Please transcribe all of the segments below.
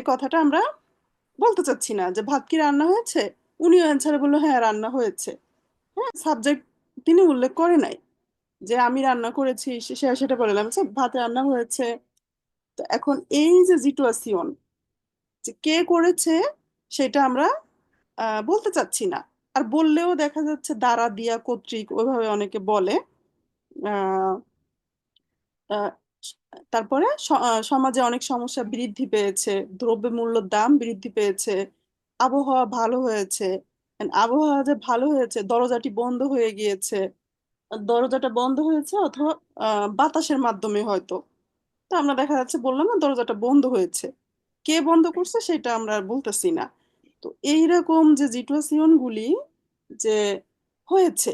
এই কথাটা আমরা বলতে চাচ্ছি না যে ভাত কি রান্না হয়েছে। উনিও অ্যান্সারে বললো হ্যাঁ রান্না হয়েছে। হ্যাঁ, সাবজেক্ট তিনি উল্লেখ করে নাই যে আমি রান্না করেছি, সে সেটা বললাম যে ভাত রান্না হয়েছে। তো এখন এই যে জিটুয়াসিয়ন, যে কে করেছে সেটা আমরা বলতে চাচ্ছি না। আর বললেও দেখা যাচ্ছে দ্বারা দিয়া কর্তৃক ওইভাবে অনেকে বলে। আহ, আহ, তারপরে সমাজে অনেক সমস্যা বৃদ্ধি পেয়েছে, দ্রব্যমূল্যের দাম বৃদ্ধি পেয়েছে, আবহাওয়া ভালো হয়েছে। And আবহাওয়া যে ভালো হয়েছে, দরজাটি বন্ধ হয়ে গিয়েছে, দরজাটা বন্ধ হয়েছে অথবা বাতাসের মাধ্যমে হয়তো। তো আমরা দেখা যাচ্ছে বললাম না দরজাটা বন্ধ হয়েছে, কে বন্ধ করছে সেটা আমরা আর বলতেছি না। তো এইরকম যে জিটুয়াসিয়ন গুলি যে হয়েছে,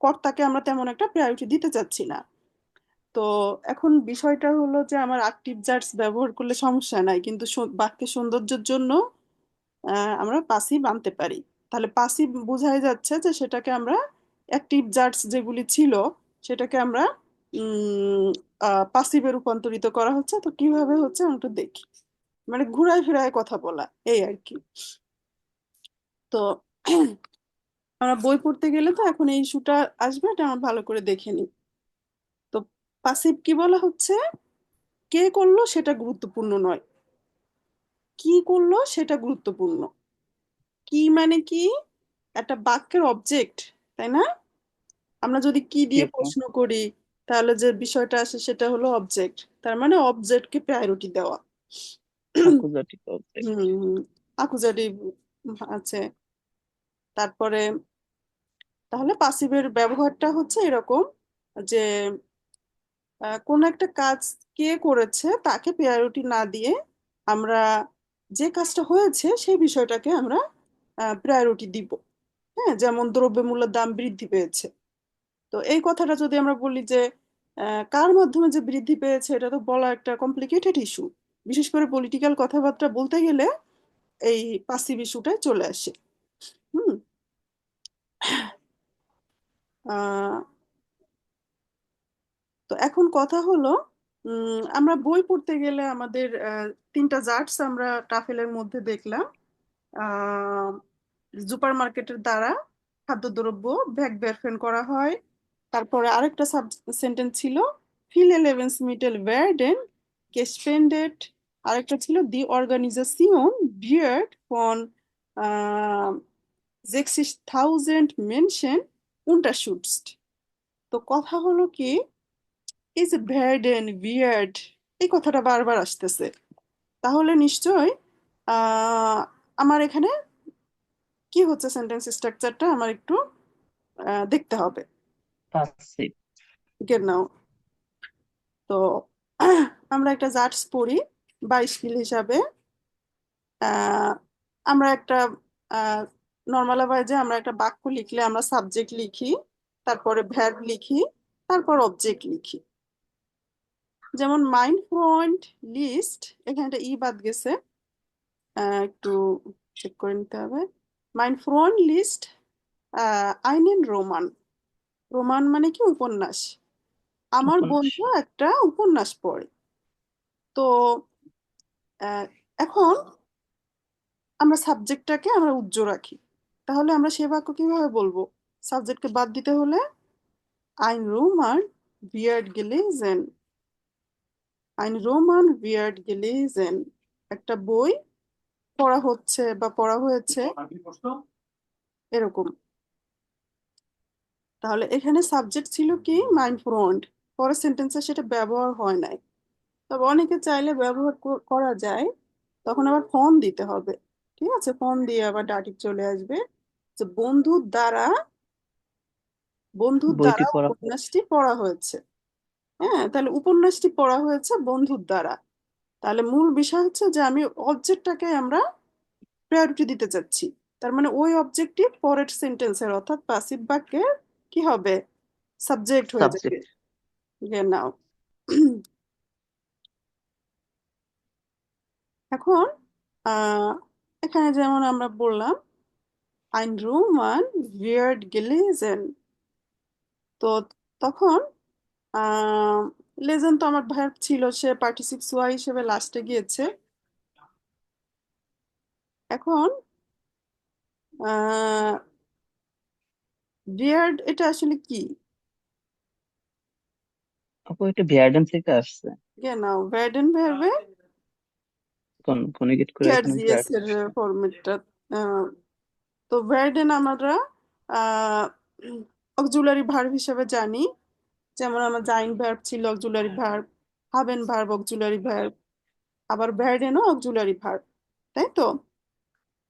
কর্তাকে আমরা তেমন একটা প্রায়োরিটি দিতে চাচ্ছি না। তো এখন বিষয়টা হলো যে আমার অ্যাক্টিভ জার্স ব্যবহার করলে সমস্যা নাই, কিন্তু বাক্যের সৌন্দর্যের জন্য আমরা পাসিভ আনতে পারি। তাহলে পাসিভ বোঝাই যাচ্ছে যে সেটাকে আমরা অ্যাক্টিভ জার্স যেগুলি ছিল সেটাকে আমরা পাসিভে রূপান্তরিত করা হচ্ছে। তো কিভাবে হচ্ছে আমি একটু দেখি, মানে ঘুরায় ফিরায় কথা বলা, এই আর কি। তো আমরা বই পড়তে গেলে তো এখন এই ইস্যুটা আসবে, এটা আমরা ভালো করে দেখে নিই। তো পাসিভ কি বলা হচ্ছে, কে করলো সেটা গুরুত্বপূর্ণ নয়, কি করলো সেটা গুরুত্বপূর্ণ। কি মানে কি, একটা বাক্যের অবজেক্ট, তাই না? আমরা যদি কি জি দিয়ে আপু। প্রশ্ন করি তাহলে যে বিষয়টা আসে সেটা হলো অবজেক্ট, তার মানে অবজেক্টকে প্রায়োরিটি দেওয়া। আকুজাটিভ অবজেক্ট। হুম, আকুজাটিভ আছে। তারপরে তাহলে পাসিভের ব্যবহারটা হচ্ছে এরকম যে কোন একটা কাজ কে করেছে তাকে প্রায়োরিটি না দিয়ে আমরা যে কাজটা হয়েছে সেই বিষয়টাকে আমরা প্রায়োরিটি দিব। হ্যাঁ, যেমন দ্রব্যমূল্যের দাম বৃদ্ধি পেয়েছে। তো এই কথাটা যদি আমরা বলি যে কার মাধ্যমে যে বৃদ্ধি পেয়েছে, এটা তো বলা একটা কমপ্লিকেটেড ইস্যু। বিশেষ করে পলিটিক্যাল কথাবার্তা বলতে গেলে এই পাসিভ ইস্যুটাই চলে আসে। হুম। আহ, তো এখন কথা হলো, আমরা বই পড়তে গেলে আমাদের তিনটা জার্টস আমরা টাফেলের মধ্যে দেখলাম। আহ সুপার মার্কেটের দ্বারা খাদ্যদ্রব্য ভ্যাট বেরফেন করা হয়। তারপরে আরেকটা সাব সেন্টেন্স ছিল viele Lebensmittel werden gespendet। আরেকটা ছিল die Organisation wird von আহ 60.000 Menschen unterstützt। তো কথা হলো কি, এই যে ভ্যার্ডেন বিয়ার্ড, এই কথাটা বারবার আসতেছে। তাহলে নিশ্চয় আহ আমার এখানে কি হচ্ছে, সেন্টেন্স স্ট্রাকচারটা আমার একটু দেখতে হবে। পাসিভ। নাও। তো আমরা একটা জার্স পড়ি বা স্কিল হিসাবে। আহ, আমরা একটা নর্মাল যে আমরা একটা বাক্য লিখলে আমরা সাবজেক্ট লিখি, তারপরে ভার্ব লিখি, তারপর অবজেক্ট লিখি। যেমন মাইন ফ্রেন্ড লিস্ট, এখানে একটা ই বাদ গেছে, একটু চেক করে নিতে হবে। মাইন ফ্রেন্ড লিস্ট আইনেন রোমান। রোমান মানে কি উপন্যাস, আমার উপন্যাস। বন্ধু একটা উপন্যাস পড়ে। তো আহ, এখন আমরা সাবজেক্টটাকে আমরা উজ্জ্ব রাখি, তাহলে আমরা সে বাক্য কিভাবে বলবো? সাবজেক্টকে বাদ দিতে হলে আইন রোমান বিয়ার্ড গেলেজেন, আইন রোমান বিয়ার্ড গেলেজেন, একটা বই পড়া হচ্ছে বা পড়া হয়েছে, এরকম। তাহলে এখানে সাবজেক্ট ছিল কি মাইন্ড ফ্রন্ট, পরের সেন্টেন্সে সেটা ব্যবহার হয় নাই। তবে অনেকে চাইলে ব্যবহার করা যায়, তখন আবার ফোন দিতে হবে। ঠিক আছে, ফোন দিয়ে আবার ডাটিভ চলে আসবে যে বন্ধুর দ্বারা বইটি পড়া হয়েছে। উপন্যাসটি পড়া হয়েছে। হ্যাঁ, তাহলে উপন্যাসটি পড়া হয়েছে বন্ধুর দ্বারা। তাহলে মূল বিষয় হচ্ছে যে আমি অবজেক্টটাকে আমরা প্রায়োরিটি দিতে চাচ্ছি। তার মানে ওই অবজেক্টিভ পরের সেন্টেন্সের অর্থাৎ পাসিভ বাক্যের কি হবে, সাবজেক্ট হয়ে যাবে। সাবজেক্ট। নাও। এখন আহ এখানে যেমন আমরা বললাম ein Roman wird gelesen। তো তখন আহ লেজেন তো আমার ভার্ব ছিল, সে পার্টিসিপস ওয়াই হিসেবে লাস্টে গিয়েছে। এখন বিয়ার্ড এটা আসলে কি? আপু এটা ভিয়ার্ডেন থেকে আসছে। genau werden verbe কনজুগেট করে আর এখানে জিএস ভিয়ার্ড এর আসছে। ফরম্যাটটা। তো werden আমরা অক্সিলারি ভার্ব হিসেবে জানি, যেমন আমার জাইন ভার্ব ছিল অক্সিলারি ভার্ব, হাবেন ভার্ব অক্সিলারি ভার্ব, আবার ভ্যারডেনও অক্সিলারি ভার্ব, তাই তো?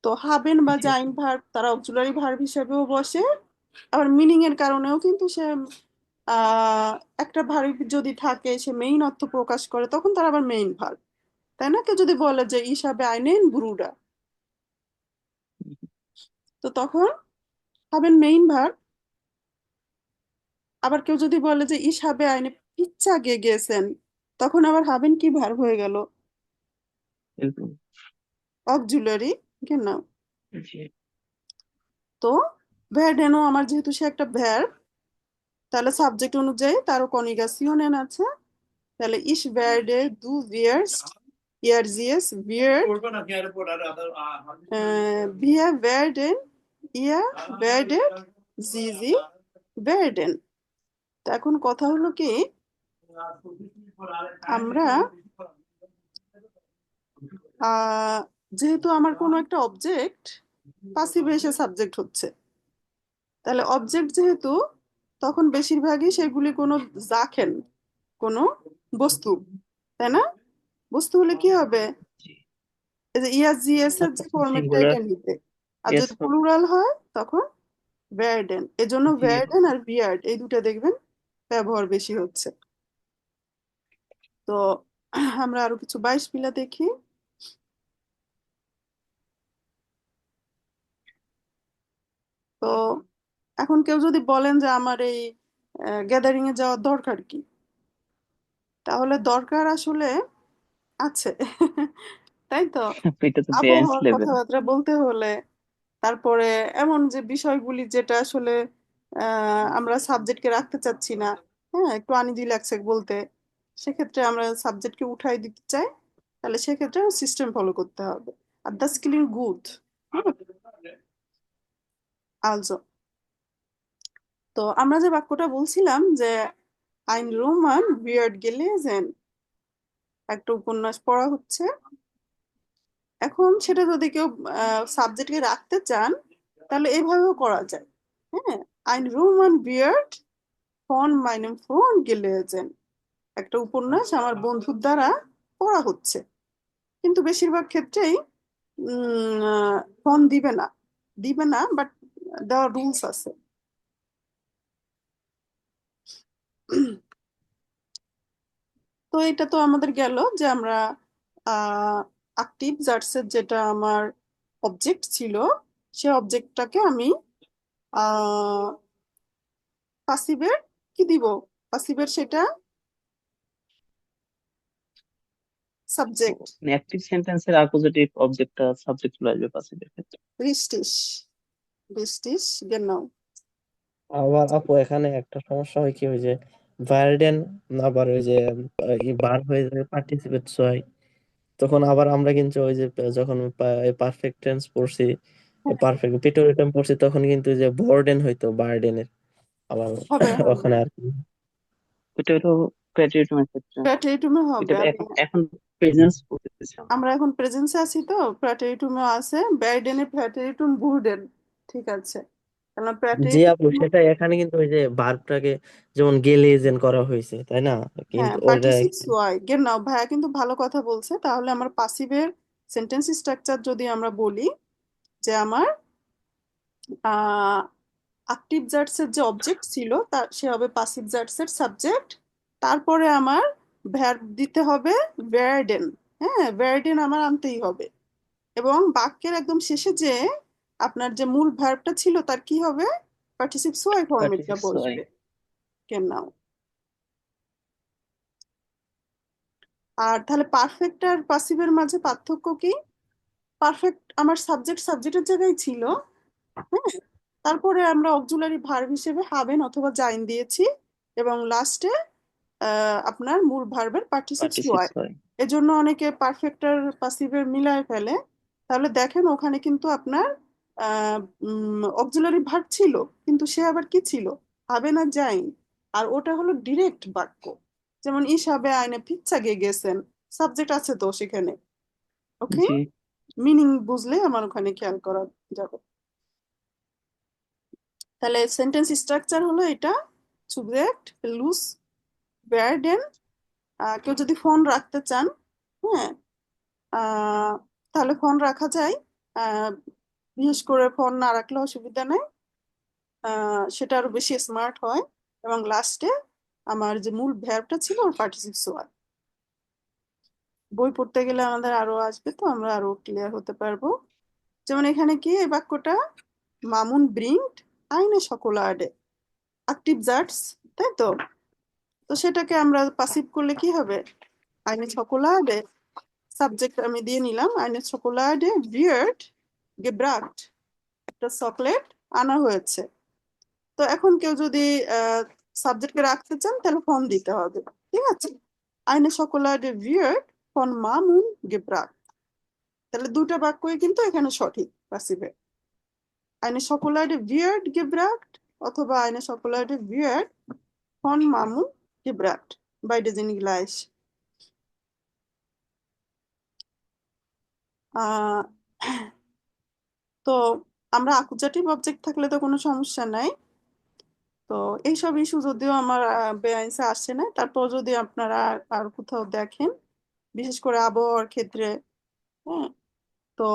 তো হাবেন বা জি জাইন আপু। ভার্ব তারা অক্সিলারি ভার্ব হিসেবেও বসে, আবার মিনিং এর কারণেও কিন্তু সে একটা ভার্ব যদি থাকে সে মেইন অর্থ প্রকাশ করে তখন তার আবার মেইন ভার্ব, তাই না? কেউ যদি বলে যে ইসাবে আইনেন ব্রুডা, তো তখন হাবেন মেইন ভার্ব। আবার কেউ যদি বলে যে ইসাবে আইনে পিচ্চা গেছেন, তখন আবার হাবেন কি ভার্ব হয়ে গেল? এরকম। অক্সিলারি, কেন? জি। তো ভ্যারডেনও আমার যেহেতু সে একটা ভ্যার্ব, তাহলে সাবজেক্ট অনুযায়ী তারও কনিগাসিওনেন আছে। তাহলে ইস ভ্যারডে দু ভিয়ার্স ইয়ার জিএস ভিয়ার ভিয়া ভ্যারডেন ইয়া ভ্যারডে জিজি ভ্যারডেন। তো এখন কথা হলো কি, আমরা আহ যেহেতু আমার কোনো একটা অবজেক্ট পাসিভ এসে সাবজেক্ট হচ্ছে, তাহলে অবজেক্ট যেহেতু, তখন বেশিরভাগই সেগুলি কোনো জাখেন, কোনো বস্তু, তাই না? বস্তু হলে কি হবে? জি এই যে ইয়াস জিএস এর আপু যে ফরম্যাটটা সিঙ্গুলার এটা নিতে। আর ইয়েস যদি হবে। প্লুরাল হয় তখন ভ্যারডেন। এজন্য জি আপু। ভ্যারডেন আর বিয়ার্ড এই দুটো দেখবেন ব্যবহার বেশি হচ্ছে। তো আমরা আরো কিছু 22 পিলা দেখি। তো এখন কেউ যদি বলেন যে আমার এই গ্যাদারিং এ যাওয়ার দরকার কি, তাহলে দরকার আসলে আছে তাই তো। আপু এটা তো বেঞ্চ আবহাওয়ার লেভেল। কথাবার্তা বলতে হলে, তারপরে এমন যে বিষয়গুলি যেটা আসলে আমরা সাবজেক্টকে রাখতে চাচ্ছি না, হ্যাঁ একটু আনইজি লাগছে বলতে, সেক্ষেত্রে আমরা সাবজেক্টকে উঠাই দিতে চাই, তাহলে সেক্ষেত্রে সিস্টেম ফলো করতে হবে। Are the skilling good also. তো আমরা যে বাক্যটা বলছিলাম যে আইন রোমান বিয়ার্ড গেলেজেন, একটা উপন্যাস পড়া হচ্ছে, এখন সেটা যদি কেউ সাবজেক্টকে রাখতে চান তাহলে এইভাবেও করা যায়। হ্যাঁ, আইন রোমান বিয়ার্ড ফন মাইনেম ফ্রন গেলেজেন, একটা উপন্যাস আমার বন্ধুর দ্বারা পড়া হচ্ছে। কিন্তু বেশিরভাগ ক্ষেত্রেই ফোন দিবে না, বাট দেওয়ার রুলস আছে। তো এটা তো আমাদের গেল যে আমরা অ্যাক্টিভ জার্সের যেটা আমার অবজেক্ট ছিল, সে অবজেক্টটাকে আমি পাসিভের কি দিব, পাসিভের সেটা সাবজেক্ট অ্যাক্টিভ সেন্টেন্সের অপোজিটিভ অবজেক্টটা সাবজেক্ট চলে আসবে পাসিভের ক্ষেত্রে। রিস্টিস রিস্টিস গেনাও। আবার আপু এখানে একটা সমস্যা হয় কি, ওই যে ভার্ডেন আবার ওই যে বার হয়ে যায় পার্টিসিপেট হয়, তখন আবার আমরা কিন্তু ওই যে যখন পারফেক্ট টেন্স পড়ছি, পারফেক্ট প্রিটোরিয়াম পড়ছি, তখন কিন্তু ওই যে বর্ডেন হইতো বার্ডেনের আবার হবে হবে, ওখানে আর কি। ওটা হলো প্যাট্রিয়টিজমের ক্ষেত্রে। প্যাটেইটুমে এটা হবে। এখন এখন প্রেজেন্স করতেছি আমরা। আমরা এখন প্রেজেন্সে আছি, তো প্যাটেইটুমে আছে ব্যারডেনে প্যাটেইটুম বুরডেন, ঠিক আছে। কারণ জি আপু, প্যাটেইটুম, সেটা এখানে কিন্তু ওই যে ভার্বটাকে যেমন গেলেজেন করা হয়েছে, তাই না? হ্যাঁ কিন্তু ওইটা পার্টিসিপস ওয়াই গেনাও, ভাইয়া কিন্তু ভালো কথা বলছে। তাহলে আমার পাসিভের সেন্টেন্স স্ট্রাকচার যদি আমরা বলি যে আমার অ্যাক্টিভ জার্সের যে অবজেক্ট ছিল তার সে হবে পাসিভ জার্সের সাবজেক্ট, তারপরে আমার ভ্যার্ব দিতে হবে ভ্যারডেন। হ্যাঁ ভ্যারডেন আমার আনতেই হবে, এবং বাক্যের একদম শেষে যে আপনার যে মূল ভার্বটা ছিল তার কি হবে, পার্টিসিপস ওয়াই ফর্মেটটা পার্টিসিপেটস হয়। বসবে। কেন নাও। আর তাহলে পারফেক্ট আর পাসিভের মাঝে পার্থক্য কি? পারফেক্ট আমার সাবজেক্ট সাবজেক্টের জায়গায় ছিল, হ্যাঁ, তারপরে আমরা অক্সিলারি ভার্ব হিসেবে হাবেন অথবা জাইন দিয়েছি, এবং লাস্টে আপনার মূল ভার্বের পার্টিসিপস ওয়াই। পার্টিসিপেটস হয়। এজন্য অনেকে পারফেক্ট আর পাসিভের মিলায় ফেলে, তাহলে দেখেন ওখানে কিন্তু আপনার অক্সিলারি ভার্ব ছিল, কিন্তু সে আবার কি ছিল, habe না যাইন। আর ওটা হলো ডিরেক্ট বাক্য। যেমন ich habe eine Pizza gegessen, subject আছে তো সেখানে। ওকে, জি। মিনিং বুঝলে আমার ওখানে খেয়াল করা যাবে। তাহলে সেন্টেন্স স্ট্রাকচার হলো এটা, সুবজেক্ট লুজ ভার্ডেন। কেউ যদি ফোন রাখতে চান, হ্যাঁ, আহ, তাহলে ফোন রাখা যায়। আহ, বিশেষ করে ফোন না রাখলে অসুবিধা নেই, সেটা আরো বেশি স্মার্ট হয়। এবং লাস্টে আমার যে মূল ভার্বটা ছিল ওর পার্টিসিপল ওয়ান। বই পড়তে গেলে আমাদের আরো আসবে, তো আমরা আরো ক্লিয়ার হতে পারবো। যেমন এখানে কি এই বাক্যটা, মামুন ব্রিংট আইনে সকলাডে, অ্যাক্টিভ জার্টস, তাই তো? তো সেটাকে আমরা পাসিভ করলে কি হবে, আইনে সকলাডে, সাবজেক্ট আমি দিয়ে নিলাম, আইনে সকলাডে বিয়ার্ড গেব্রাক্ট, একটা চকলেট আনা হয়েছে। তো এখন কেউ যদি সাবজেক্টকে রাখতে চান তাহলে ফোন দিতে হবে, ঠিক আছে? আইনে সকলাডে বিয়ার্ড ফন মামুন গেব্রাক্ট। তাহলে দুটো বাক্যই কিন্তু এখানে সঠিক পাসিভে, eine Schokolade wird gebracht অথবা eine Schokolade wird von Mamun gebracht, beide sind gleich। আহ, তো আমরা আকুজাটিভ অবজেক্ট থাকলে তো কোনো সমস্যা নাই। তো এইসব ইস্যু যদিও আমার বেআইনসে আসছে না, তারপর যদি আপনারা আর কোথাও দেখেন, বিশেষ করে আবহাওয়ার ক্ষেত্রে, হ্যাঁ, তো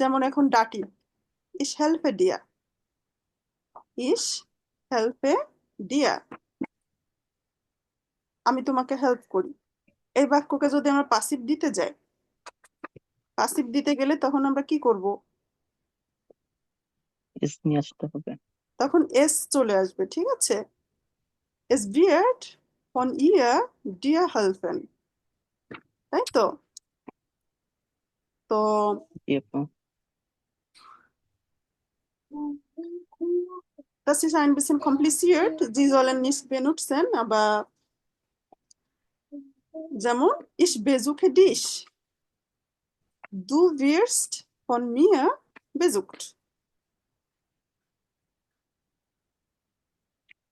যেমন এখন ডাটি, ইস হেল্পে দিয়া, ইস হেল্পে দিয়া, আমি তোমাকে হেল্প করি। এই বাক্যকে যদি আমরা পাসিভ দিতে যাই, পাসিভ দিতে গেলে তখন আমরা কি করব, এস নিয়ে আসতে হবে। তখন এস চলে আসবে, ঠিক আছে? S wird von ihr dir helfen, তাই তো? তো জি আপু। das ist ein bisschen kompliziert, Sie sollen nicht benutzen, aber যেমন ich besuche dich, du wirst von mir besucht।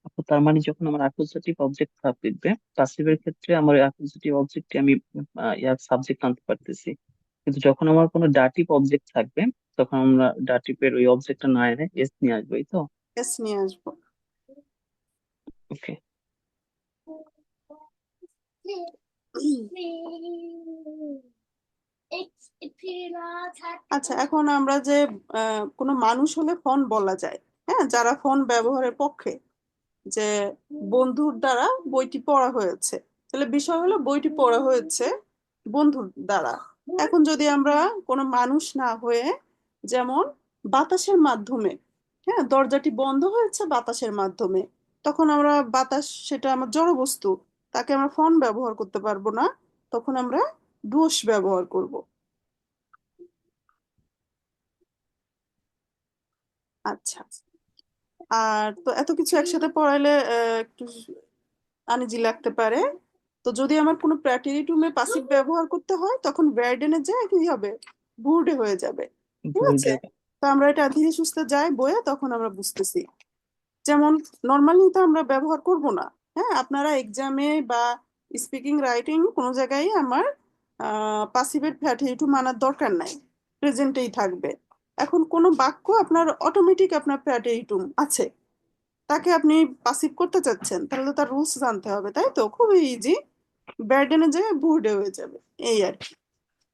আপু তার মানে যখন আমার অ্যাকুজেটিভ অবজেক্ট থাকবে, পাসিভের ক্ষেত্রে আমার অ্যাকুজেটিভ অবজেক্টে আমি ইয়ার সাবজেক্ট আনতে পারতেছি, কিন্তু যখন আমার কোনো ডাটিভ অবজেক্ট থাকবে তখন আমরা ডাটিভের ওই অবজেক্টটা না এনে এস নিয়ে আসবো, এই তো? এস নিয়ে আসবো। ওকে। আচ্ছা, এখন আমরা যে কোনো মানুষ হলে ফোন বলা যায়, হ্যাঁ, যারা ফোন ব্যবহারের পক্ষে, যে বন্ধুর দ্বারা বইটি পড়া হয়েছে, তাহলে বিষয় হলো বইটি পড়া হয়েছে বন্ধুর দ্বারা। এখন যদি আমরা কোনো মানুষ না হয়ে, যেমন বাতাসের মাধ্যমে, হ্যাঁ, দরজাটি বন্ধ হয়েছে বাতাসের মাধ্যমে, তখন আমরা বাতাস, সেটা আমার জড় বস্তু, তাকে আমরা ফোন ব্যবহার করতে পারবো না, তখন আমরা ডুস ব্যবহার করব। আচ্ছা, আর তো এত কিছু একসাথে পড়াইলে একটু আনইজি লাগতে পারে। তো যদি আমার কোনো প্র্যাটেরিটুমে পাসিভ ব্যবহার করতে হয় তখন ভার্ডেনে যায় কি হবে, বুর্ডে হয়ে যাবে, ঠিক আছে? বুঝে। তো আমরা এটা ধীরে সুস্থে যাই বইয়ে, তখন আমরা বুঝতেছি। যেমন নর্মালি তো আমরা ব্যবহার করব না, হ্যাঁ, আপনারা এক্সামে বা স্পিকিং রাইটিং কোনো জায়গায় আমার পাসিভের প্র্যাটেরিটুম মানার দরকার নাই, প্রেজেন্টেই থাকবে। এখন কোনো বাক্য আপনার অটোমেটিক আপনার প্র্যাটেরিটুম আছে, তাকে আপনি পাসিভ করতে চাচ্ছেন, তাহলে তো তার রুলস জানতে হবে, তাই তো? খুবই ইজি, ব্যার্ডেনে যায় বুর্ডে হয়ে যাবে, এই আর কি।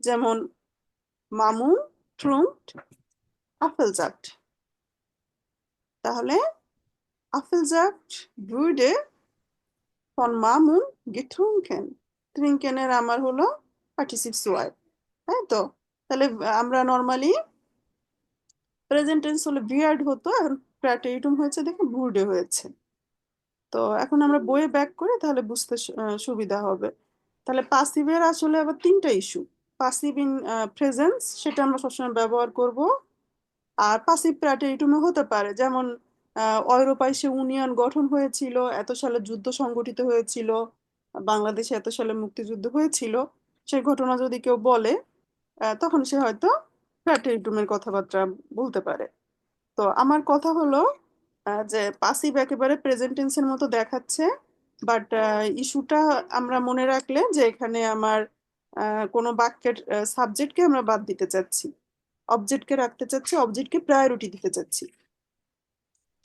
যেমন মামুন ট্রুঙ্কট আপেলজাট, তাহলে আপেলজাট বুর্ডে ফন মামুন গেট্রুঙ্কেন, ট্রিঙ্কেনের আমার হলো পার্টিসিপ ওয়াই, তাই তো? তাহলে আমরা নর্মালি প্রেজেন্ট টেন্স হলে বিয়ার্ড হতো, এখন প্র্যাটেরিটুম হয়েছে দেখে বুর্ডে হয়েছে। তো এখন আমরা বইয়ে ব্যাক করে তাহলে বুঝতে সুবিধা হবে। তাহলে পাসিভের আসলে আবার তিনটা ইস্যু, পাসিভ ইন প্রেজেন্স, সেটা আমরা সবসময় ব্যবহার করব। আর পাসিভ প্র্যাটেরিটুমে হতে পারে, যেমন ইউরোপাইসে ইউনিয়ন গঠন হয়েছিল, এত সালে যুদ্ধ সংগঠিত হয়েছিল, বাংলাদেশে এত সালে মুক্তিযুদ্ধ হয়েছিল, সেই ঘটনা যদি কেউ বলে, তখন সে হয়তো প্যাটেরিটুমের কথাবার্তা বলতে পারে। তো আমার কথা হলো যে পাসিভ একেবারে প্রেজেন্ট টেন্সের মতো দেখাচ্ছে, বাট ইস্যুটা আমরা মনে রাখলে যে এখানে আমার কোনো বাক্যের সাবজেক্টকে আমরা বাদ দিতে চাচ্ছি, অবজেক্টকে রাখতে চাচ্ছি, অবজেক্টকে প্রায়োরিটি দিতে চাচ্ছি।